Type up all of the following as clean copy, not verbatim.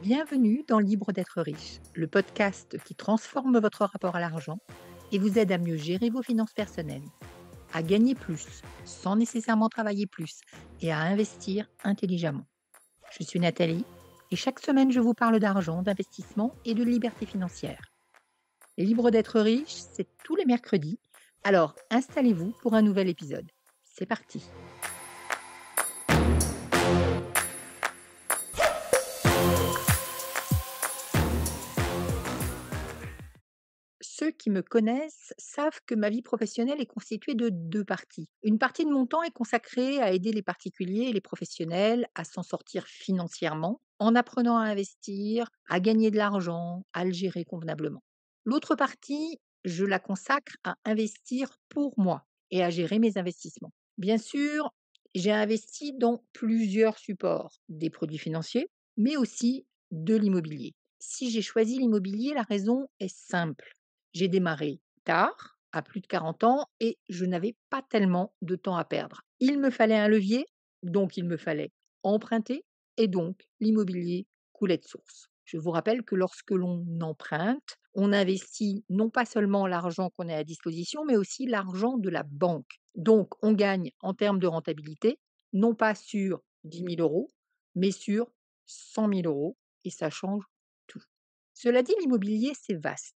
Bienvenue dans Libre d'être riche, le podcast qui transforme votre rapport à l'argent et vous aide à mieux gérer vos finances personnelles, à gagner plus sans nécessairement travailler plus et à investir intelligemment. Je suis Nathalie et chaque semaine je vous parle d'argent, d'investissement et de liberté financière. Libre d'être riche, c'est tous les mercredis, alors installez-vous pour un nouvel épisode. C'est parti. Ceux qui me connaissent savent que ma vie professionnelle est constituée de 2 parties. Une partie de mon temps est consacrée à aider les particuliers et les professionnels à s'en sortir financièrement, en apprenant à investir, à gagner de l'argent, à le gérer convenablement. L'autre partie, je la consacre à investir pour moi et à gérer mes investissements. Bien sûr, j'ai investi dans plusieurs supports, des produits financiers, mais aussi de l'immobilier. Si j'ai choisi l'immobilier, la raison est simple. J'ai démarré tard, à plus de 40 ans, et je n'avais pas tellement de temps à perdre. Il me fallait un levier, donc il me fallait emprunter, et donc l'immobilier coulait de source. Je vous rappelle que lorsque l'on emprunte, on investit non pas seulement l'argent qu'on a à disposition, mais aussi l'argent de la banque. Donc on gagne en termes de rentabilité, non pas sur 10 000 euros, mais sur 100 000 euros, et ça change tout. Cela dit, l'immobilier, c'est vaste.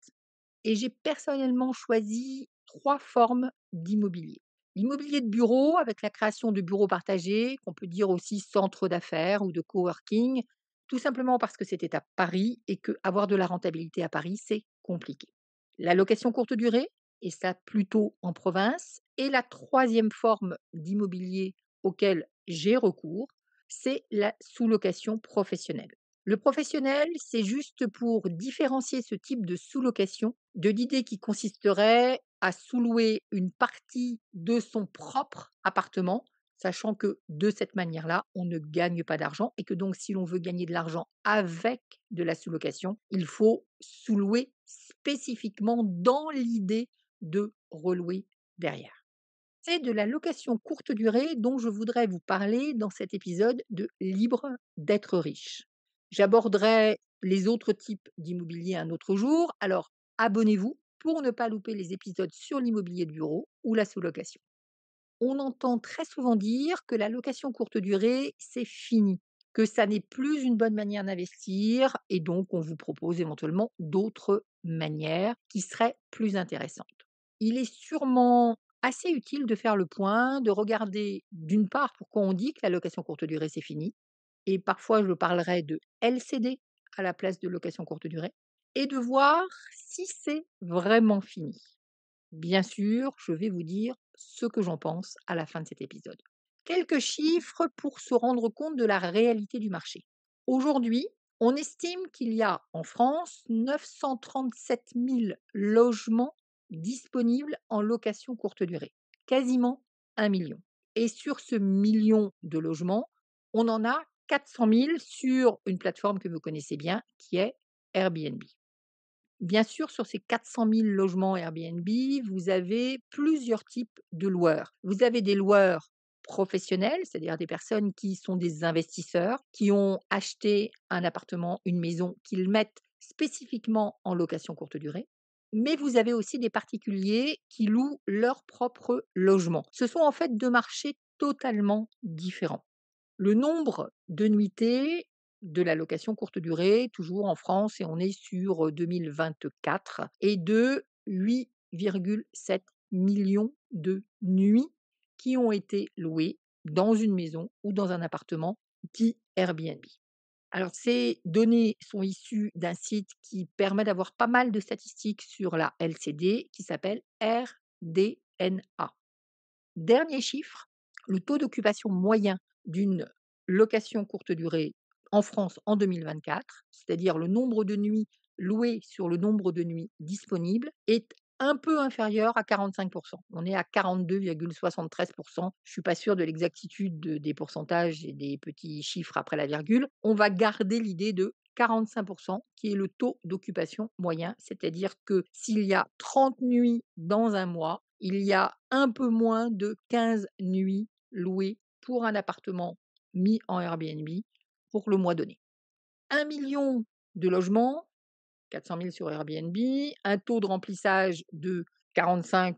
Et j'ai personnellement choisi 3 formes d'immobilier. L'immobilier de bureau avec la création de bureaux partagés, qu'on peut dire aussi centre d'affaires ou de coworking, tout simplement parce que c'était à Paris et qu'avoir de la rentabilité à Paris, c'est compliqué. La location courte durée, et ça plutôt en province. Et la troisième forme d'immobilier auquel j'ai recours, c'est la sous-location professionnelle. Le professionnel, c'est juste pour différencier ce type de sous-location de l'idée qui consisterait à sous-louer une partie de son propre appartement, sachant que de cette manière-là, on ne gagne pas d'argent et que donc si l'on veut gagner de l'argent avec de la sous-location, il faut sous-louer spécifiquement dans l'idée de relouer derrière. C'est de la location courte durée dont je voudrais vous parler dans cet épisode de Libre d'être riche. J'aborderai les autres types d'immobilier un autre jour, alors abonnez-vous pour ne pas louper les épisodes sur l'immobilier de bureau ou la sous-location. On entend très souvent dire que la location courte durée, c'est fini, que ça n'est plus une bonne manière d'investir et donc on vous propose éventuellement d'autres manières qui seraient plus intéressantes. Il est sûrement assez utile de faire le point, de regarder d'une part pourquoi on dit que la location courte durée c'est fini, et parfois je parlerai de LCD à la place de location courte durée, et de voir si c'est vraiment fini. Bien sûr, je vais vous dire ce que j'en pense à la fin de cet épisode. Quelques chiffres pour se rendre compte de la réalité du marché. Aujourd'hui, on estime qu'il y a en France 937 000 logements disponibles en location courte durée, quasiment 1 million. Et sur ce million de logements, on en a 400 000 sur une plateforme que vous connaissez bien, qui est Airbnb. Bien sûr, sur ces 400 000 logements Airbnb, vous avez plusieurs types de loueurs. Vous avez des loueurs professionnels, c'est-à-dire des personnes qui sont des investisseurs, qui ont acheté un appartement, une maison, qu'ils mettent spécifiquement en location courte durée. Mais vous avez aussi des particuliers qui louent leur propre logement. Ce sont en fait deux marchés totalement différents. Le nombre de nuitées de la location courte durée, toujours en France, et on est sur 2024, est de 8,7 millions de nuits qui ont été louées dans une maison ou dans un appartement dit Airbnb. Alors, ces données sont issues d'un site qui permet d'avoir pas mal de statistiques sur la LCD qui s'appelle RDNA. Dernier chiffre, le taux d'occupation moyen d'une location courte durée en France en 2024, c'est-à-dire le nombre de nuits louées sur le nombre de nuits disponibles, est un peu inférieur à 45. On est à 42,73. Je ne suis pas sûre de l'exactitude des pourcentages et des petits chiffres après la virgule. On va garder l'idée de 45 qui est le taux d'occupation moyen, c'est-à-dire que s'il y a 30 nuits dans un mois, il y a un peu moins de 15 nuits louées pour un appartement mis en Airbnb pour le mois donné. 1 million de logements, 400 000 sur Airbnb, un taux de remplissage de 45-50,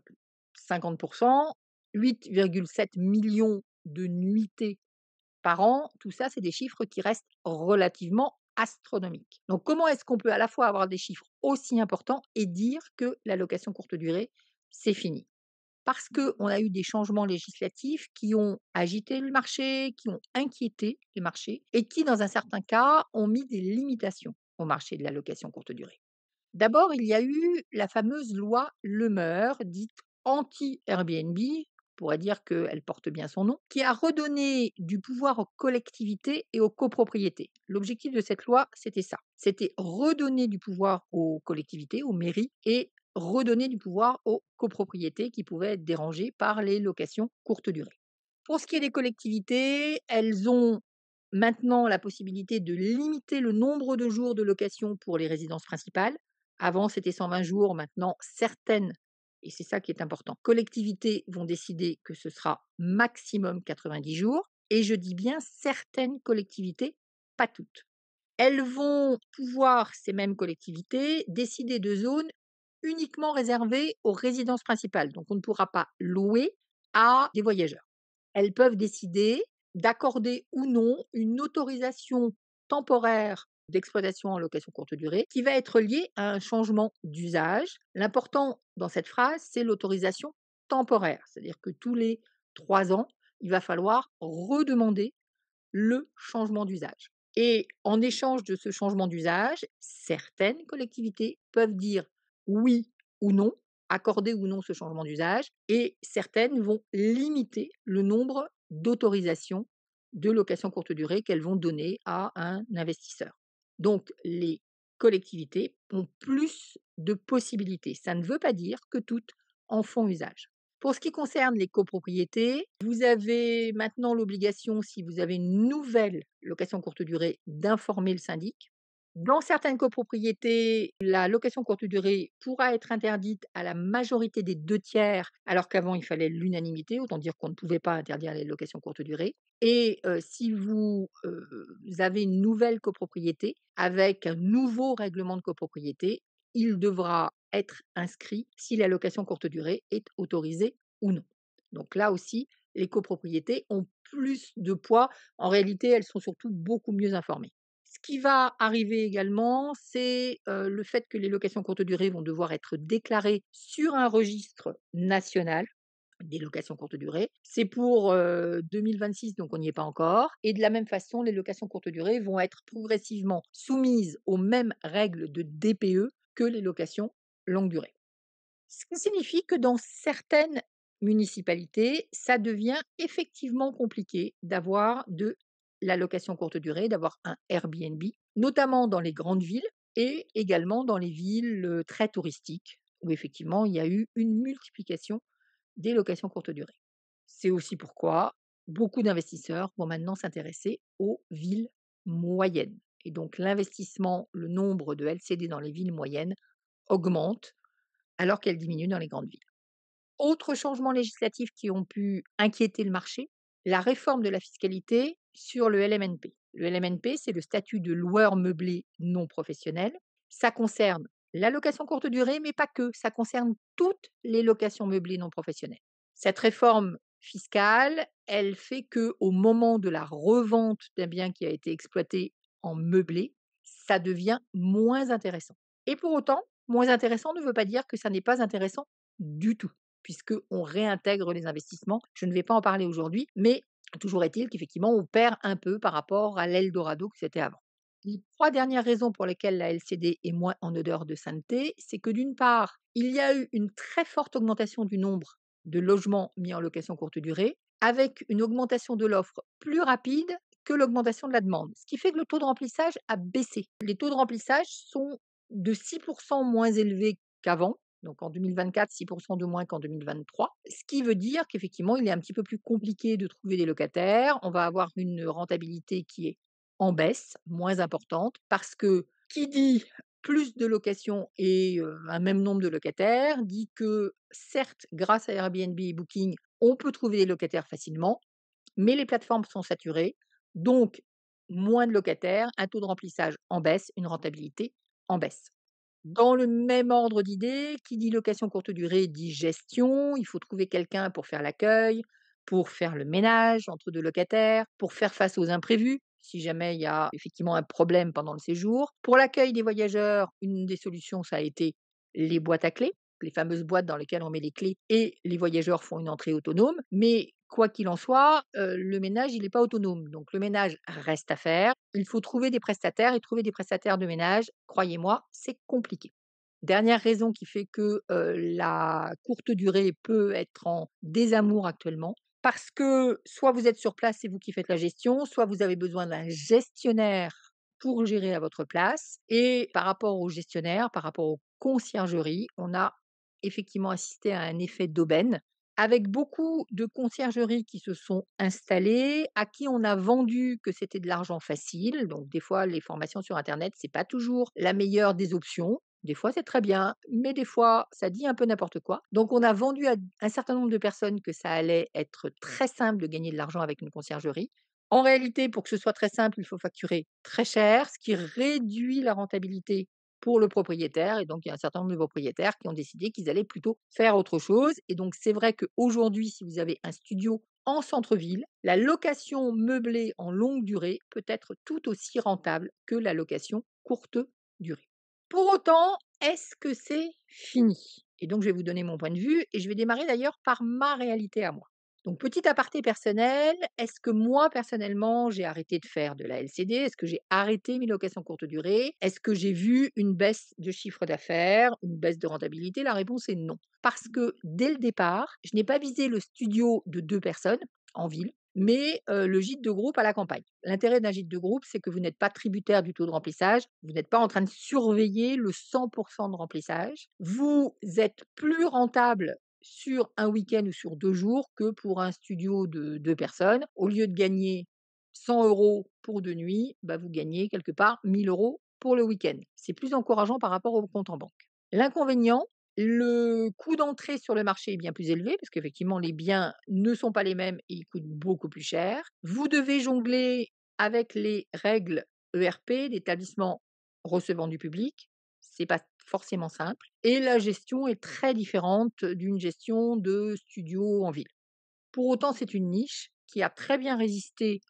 8,7 millions de nuitées par an. Tout ça, c'est des chiffres qui restent relativement astronomiques. Donc comment est-ce qu'on peut à la fois avoir des chiffres aussi importants et dire que la location courte durée, c'est fini? Parce qu'on a eu des changements législatifs qui ont agité le marché, qui ont inquiété les marchés et qui, dans un certain cas, ont mis des limitations au marché de la location courte durée. D'abord, il y a eu la fameuse loi Lemeur, dite anti-Airbnb, on pourrait dire qu'elle porte bien son nom, qui a redonné du pouvoir aux collectivités et aux copropriétés. L'objectif de cette loi, c'était ça. C'était redonner du pouvoir aux collectivités, aux mairies, et redonner du pouvoir aux copropriétés qui pouvaient être dérangées par les locations courte durée. Pour ce qui est des collectivités, elles ont maintenant la possibilité de limiter le nombre de jours de location pour les résidences principales. Avant, c'était 120 jours, maintenant certaines, et c'est ça qui est important, collectivités vont décider que ce sera maximum 90 jours, et je dis bien certaines collectivités, pas toutes. Elles vont pouvoir, ces mêmes collectivités, décider de zones uniquement réservées aux résidences principales, donc on ne pourra pas louer à des voyageurs. Elles peuvent décider d'accorder ou non une autorisation temporaire d'exploitation en location courte durée qui va être liée à un changement d'usage. L'important dans cette phrase, c'est l'autorisation temporaire, c'est-à-dire que tous les 3 ans, il va falloir redemander le changement d'usage. Et en échange de ce changement d'usage, certaines collectivités peuvent dire oui ou non, accorder ou non ce changement d'usage, et certaines vont limiter le nombre d'autorisations de location courte durée qu'elles vont donner à un investisseur. Donc les collectivités ont plus de possibilités. Ça ne veut pas dire que toutes en font usage. Pour ce qui concerne les copropriétés, vous avez maintenant l'obligation, si vous avez une nouvelle location courte durée, d'informer le syndic. Dans certaines copropriétés, la location courte durée pourra être interdite à la majorité des 2 tiers, alors qu'avant il fallait l'unanimité, autant dire qu'on ne pouvait pas interdire les locations courte durée. Et si vous avez une nouvelle copropriété avec un nouveau règlement de copropriété, il devra être inscrit si la location courte durée est autorisée ou non. Donc là aussi, les copropriétés ont plus de poids. En réalité, elles sont surtout beaucoup mieux informées. Ce qui va arriver également, c'est le fait que les locations courte durée vont devoir être déclarées sur un registre national des locations courte durée. C'est pour 2026, donc on n'y est pas encore. Et de la même façon, les locations courte durée vont être progressivement soumises aux mêmes règles de DPE que les locations longue durée. Ce qui signifie que dans certaines municipalités, ça devient effectivement compliqué d'avoir de la location courte durée, d'avoir un Airbnb, notamment dans les grandes villes et également dans les villes très touristiques, où effectivement il y a eu une multiplication des locations courte durée. C'est aussi pourquoi beaucoup d'investisseurs vont maintenant s'intéresser aux villes moyennes. Et donc l'investissement, le nombre de LCD dans les villes moyennes augmente alors qu'elle diminue dans les grandes villes. Autres changements législatifs qui ont pu inquiéter le marché, la réforme de la fiscalité sur le LMNP. Le LMNP, c'est le statut de loueur meublé non professionnel. Ça concerne la location courte durée, mais pas que. Ça concerne toutes les locations meublées non professionnelles. Cette réforme fiscale, elle fait que au moment de la revente d'un bien qui a été exploité en meublé, ça devient moins intéressant. Et pour autant, moins intéressant ne veut pas dire que ça n'est pas intéressant du tout, puisqu'on réintègre les investissements. Je ne vais pas en parler aujourd'hui, mais toujours est-il qu'effectivement, on perd un peu par rapport à l'Eldorado que c'était avant. Les 3 dernières raisons pour lesquelles la LCD est moins en odeur de sainteté, c'est que d'une part, il y a eu une très forte augmentation du nombre de logements mis en location courte durée, avec une augmentation de l'offre plus rapide que l'augmentation de la demande. Ce qui fait que le taux de remplissage a baissé. Les taux de remplissage sont de 6 moins élevés qu'avant, donc en 2024, 6 de moins qu'en 2023. Ce qui veut dire qu'effectivement, il est un petit peu plus compliqué de trouver des locataires. On va avoir une rentabilité qui est en baisse, moins importante, parce que qui dit plus de locations et un même nombre de locataires, dit que certes, grâce à Airbnb et Booking, on peut trouver des locataires facilement, mais les plateformes sont saturées. Donc, moins de locataires, un taux de remplissage en baisse, une rentabilité en baisse. Dans le même ordre d'idées, qui dit location courte durée dit gestion. Il faut trouver quelqu'un pour faire l'accueil, pour faire le ménage entre 2 locataires, pour faire face aux imprévus, si jamais il y a effectivement un problème pendant le séjour. Pour l'accueil des voyageurs, une des solutions, ça a été les boîtes à clés, les fameuses boîtes dans lesquelles on met les clés et les voyageurs font une entrée autonome. Mais quoi qu'il en soit, le ménage, il n'est pas autonome. Donc le ménage reste à faire. Il faut trouver des prestataires et trouver des prestataires de ménage, croyez-moi, c'est compliqué. Dernière raison qui fait que, la courte durée peut être en désamour actuellement, parce que soit vous êtes sur place, c'est vous qui faites la gestion, soit vous avez besoin d'un gestionnaire pour gérer à votre place et par rapport aux gestionnaires, par rapport aux conciergeries, on a effectivement assisté à un effet d'aubaine avec beaucoup de conciergeries qui se sont installées, à qui on a vendu que c'était de l'argent facile. Donc des fois, les formations sur internet, c'est pas toujours la meilleure des options. Des fois, c'est très bien, mais des fois, ça dit un peu n'importe quoi. Donc on a vendu à un certain nombre de personnes que ça allait être très simple de gagner de l'argent avec une conciergerie. En réalité, pour que ce soit très simple, il faut facturer très cher, ce qui réduit la rentabilité pour le propriétaire et donc il y a un certain nombre de propriétaires qui ont décidé qu'ils allaient plutôt faire autre chose et donc c'est vrai qu'aujourd'hui, si vous avez un studio en centre-ville, la location meublée en longue durée peut être tout aussi rentable que la location courte durée. Pour autant, est-ce que c'est fini? Et donc je vais vous donner mon point de vue et je vais démarrer d'ailleurs par ma réalité à moi. Donc petit aparté personnel, est-ce que moi personnellement j'ai arrêté de faire de la LCD? Est-ce que j'ai arrêté mes locations courte durée? Est-ce que j'ai vu une baisse de chiffre d'affaires, une baisse de rentabilité? La réponse est non. Parce que dès le départ, je n'ai pas visé le studio de 2 personnes en ville, mais le gîte de groupe à la campagne. L'intérêt d'un gîte de groupe, c'est que vous n'êtes pas tributaire du taux de remplissage, vous n'êtes pas en train de surveiller le 100 de remplissage. Vous êtes plus rentable sur un week-end ou sur 2 jours que pour un studio de 2 personnes. Au lieu de gagner 100 € pour 2 nuits, bah, vous gagnez quelque part 1 000 € pour le week-end. C'est plus encourageant par rapport au compte en banque. L'inconvénient, le coût d'entrée sur le marché est bien plus élevé parce qu'effectivement les biens ne sont pas les mêmes et ils coûtent beaucoup plus cher. Vous devez jongler avec les règles ERP, d'établissement recevant du public. C'est pas forcément simple et la gestion est très différente d'une gestion de studio en ville. Pour autant, c'est une niche qui a très bien résisté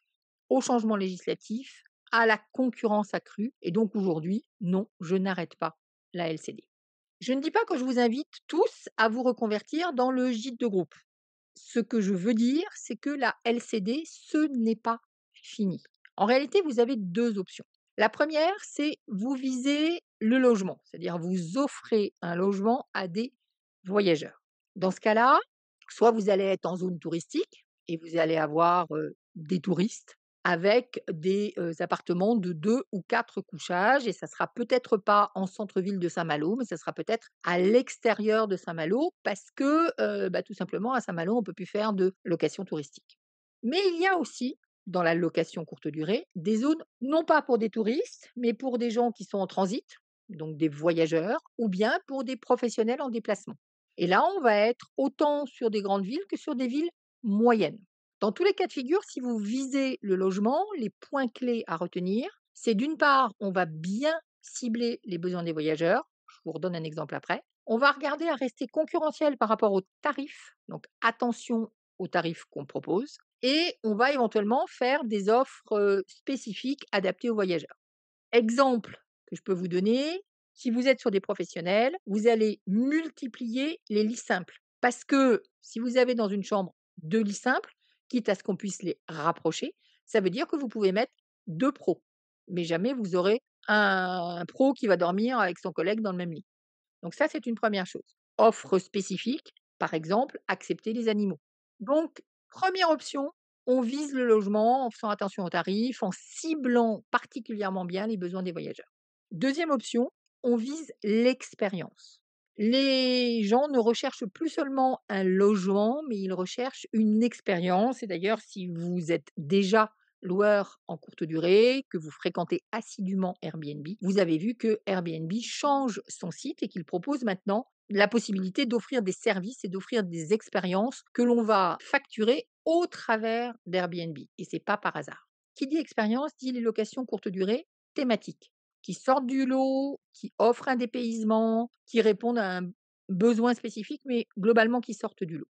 aux changements législatifs, à la concurrence accrue et donc aujourd'hui, non, je n'arrête pas la LCD. Je ne dis pas que je vous invite tous à vous reconvertir dans le gîte de groupe. Ce que je veux dire, c'est que la LCD, ce n'est pas fini. En réalité, vous avez 2 options. La première, c'est vous visez le logement, c'est-à-dire vous offrez un logement à des voyageurs. Dans ce cas-là, soit vous allez être en zone touristique et vous allez avoir, des touristes avec des, appartements de 2 ou 4 couchages et ça sera peut-être pas en centre-ville de Saint-Malo, mais ça sera peut-être à l'extérieur de Saint-Malo parce que, bah, tout simplement à Saint-Malo, on ne peut plus faire de location touristique. Mais il y a aussi, dans la location courte durée, des zones non pas pour des touristes, mais pour des gens qui sont en transit, donc des voyageurs, ou bien pour des professionnels en déplacement. Et là, on va être autant sur des grandes villes que sur des villes moyennes. Dans tous les cas de figure, si vous visez le logement, les points clés à retenir, c'est d'une part, on va bien cibler les besoins des voyageurs. Je vous redonne un exemple après. On va regarder à rester concurrentiel par rapport aux tarifs. Donc attention aux tarifs qu'on propose. Et on va éventuellement faire des offres spécifiques adaptées aux voyageurs. Exemple que je peux vous donner, si vous êtes sur des professionnels, vous allez multiplier les lits simples. Parce que si vous avez dans une chambre 2 lits simples, quitte à ce qu'on puisse les rapprocher, ça veut dire que vous pouvez mettre 2 pros. Mais jamais vous aurez un pro qui va dormir avec son collègue dans le même lit. Donc ça, c'est une première chose. Offre spécifique, par exemple, accepter les animaux. Donc, première option, on vise le logement en faisant attention aux tarifs, en ciblant particulièrement bien les besoins des voyageurs. Deuxième option, on vise l'expérience. Les gens ne recherchent plus seulement un logement, mais ils recherchent une expérience. Et d'ailleurs, si vous êtes déjà loueur en courte durée, que vous fréquentez assidûment Airbnb, vous avez vu que Airbnb change son site et qu'il propose maintenant la possibilité d'offrir des services et d'offrir des expériences que l'on va facturer au travers d'Airbnb et c'est pas par hasard. Qui dit expérience dit les locations courte durée thématiques, qui sortent du lot, qui offrent un dépaysement, qui répondent à un besoin spécifique, mais globalement qui sortent du lot.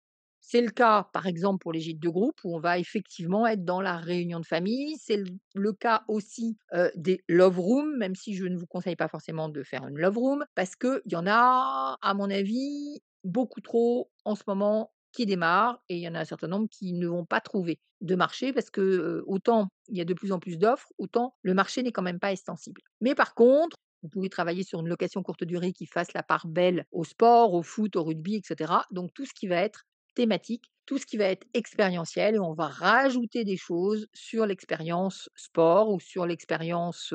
C'est le cas, par exemple, pour les gîtes de groupe où on va effectivement être dans la réunion de famille. C'est le cas aussi des love rooms, même si je ne vous conseille pas forcément de faire une love room, parce qu'il y en a, à mon avis, beaucoup trop en ce moment qui démarrent et il y en a un certain nombre qui ne vont pas trouver de marché parce que autant il y a de plus en plus d'offres, autant le marché n'est quand même pas extensible. Mais par contre, vous pouvez travailler sur une location courte durée qui fasse la part belle au sport, au foot, au rugby, etc. Donc tout ce qui va être thématique, tout ce qui va être expérientiel et on va rajouter des choses sur l'expérience sport ou sur l'expérience,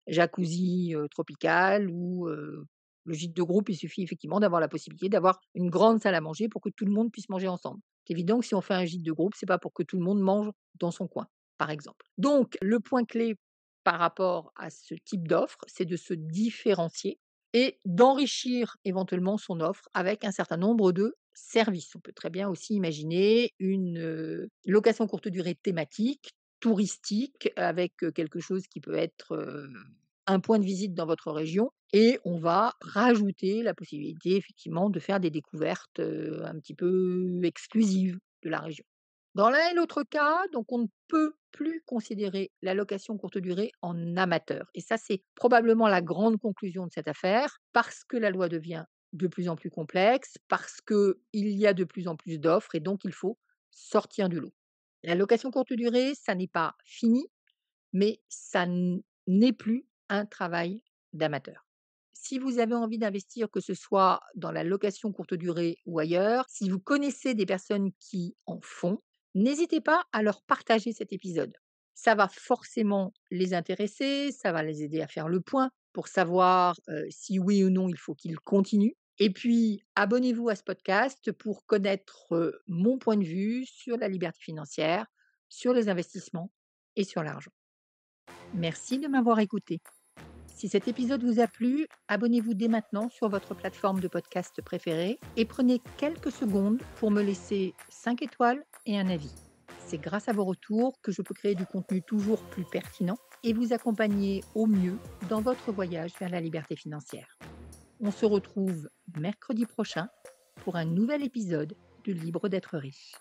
jacuzzi, tropicale ou, le gîte de groupe. Il suffit effectivement d'avoir la possibilité d'avoir une grande salle à manger pour que tout le monde puisse manger ensemble. C'est évident que si on fait un gîte de groupe, c'est pas pour que tout le monde mange dans son coin, par exemple. Donc le point clé par rapport à ce type d'offre, c'est de se différencier et d'enrichir éventuellement son offre avec un certain nombre de services. On peut très bien aussi imaginer une, location courte durée thématique, touristique, avec, quelque chose qui peut être, un point de visite dans votre région et on va rajouter la possibilité effectivement de faire des découvertes, un petit peu exclusives de la région. Dans l'un et l'autre cas, donc on ne peut plus considérer la location courte durée en amateur et ça, c'est probablement la grande conclusion de cette affaire parce que la loi devient de plus en plus complexe, parce qu'il y a de plus en plus d'offres et donc il faut sortir du lot. La location courte durée, ça n'est pas fini, mais ça n'est plus un travail d'amateur. Si vous avez envie d'investir, que ce soit dans la location courte durée ou ailleurs, si vous connaissez des personnes qui en font, n'hésitez pas à leur partager cet épisode. Ça va forcément les intéresser, ça va les aider à faire le point pour savoir si oui ou non il faut qu'ils continuent. Et puis, abonnez-vous à ce podcast pour connaître mon point de vue sur la liberté financière, sur les investissements et sur l'argent. Merci de m'avoir écouté. Si cet épisode vous a plu, abonnez-vous dès maintenant sur votre plateforme de podcast préférée et prenez quelques secondes pour me laisser 5 étoiles et un avis. C'est grâce à vos retours que je peux créer du contenu toujours plus pertinent et vous accompagner au mieux dans votre voyage vers la liberté financière. On se retrouve mercredi prochain pour un nouvel épisode de Libre d'être riche.